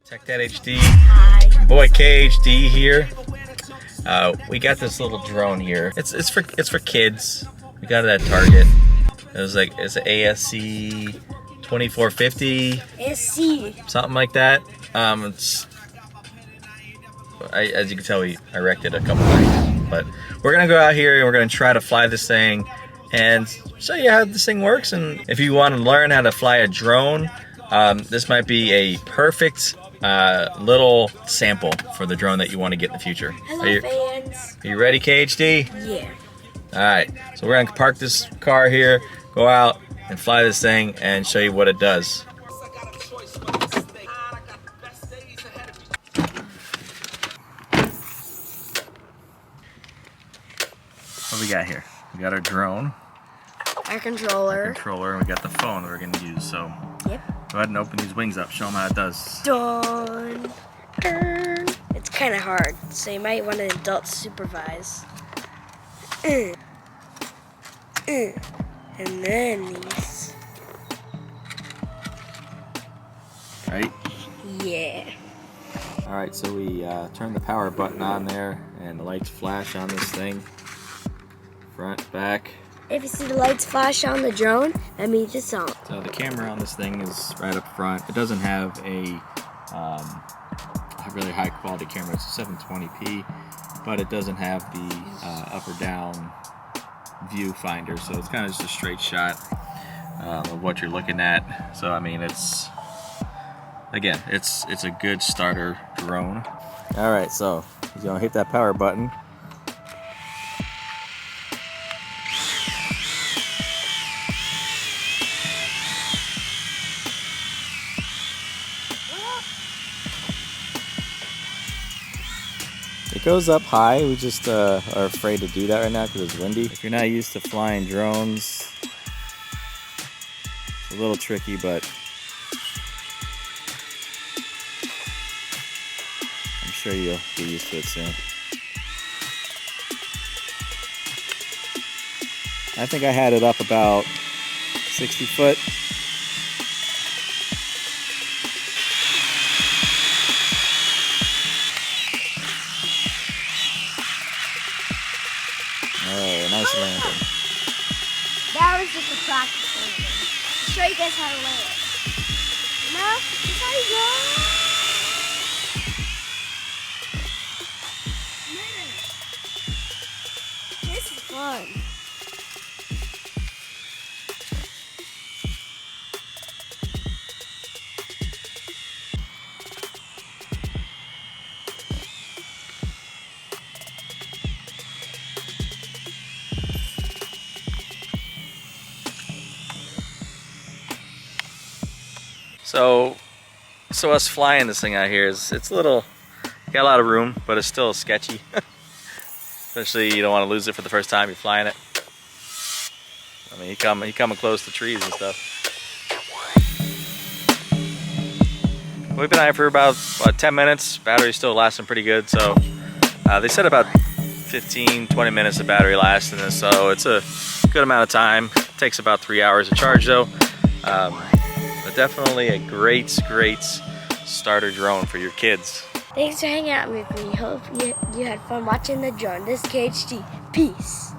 TechDadHD, Hi. boy KHD here. We got this little drone here. It's for kids. We got it at Target. It's an ASC-2450, ASC. something like that. As you can tell, I wrecked it a couple times. But we're gonna go out here and we're gonna try to fly this thing and show you how this thing works. And if you want to learn how to fly a drone, this might be a perfect little sample for the drone that you want to get in the future. Hello, fans. Are you ready, KHD? Yeah. Alright, so we're gonna park this car here, go out and fly this thing and show you what it does. What we got here? We got our drone, Our controller. and we got the phone that we're gonna use. So Yep. go ahead and open these wings up, show them how it does. Done. Dun. It's kind of hard, so you might want an adult to supervise. And then these. Right? Yeah. Alright, so we turn the power button on there and the lights flash on this thing. Front, back. If you see the lights flash on the drone, that means it's on. So the camera on this thing is right up front. It doesn't have a really high quality camera. It's a 720p, but it doesn't have the up or down viewfinder, so it's kind of just a straight shot of what you're looking at. So I mean, it's a good starter drone. All right, so you're gonna hit that power button. It goes up high. We just are afraid to do that right now because it's windy. If you're not used to flying drones, it's a little tricky, but I'm sure you'll get used to it soon. I think I had it up about 60 foot. Oh, nice landing. That was just a practice landing. To show you guys how to land. You know? That's how you go. This is fun. So us flying this thing out here it's a little, got a lot of room, but it's still sketcy. Especially you don't want to lose it for the first time you're flying it. I mean, you coming close to trees and stuff. We've been out here for about 10 minutes. Battery's still lasting pretty good. So they said about 15-20 minutes of battery lasts in this, so it's a good amount of time. It takes about 3 hours to charge though. But definitely a great starter drone for your kids. Thanks for hanging out with me. Hope you had fun watching the drone. This is KHD. Peace.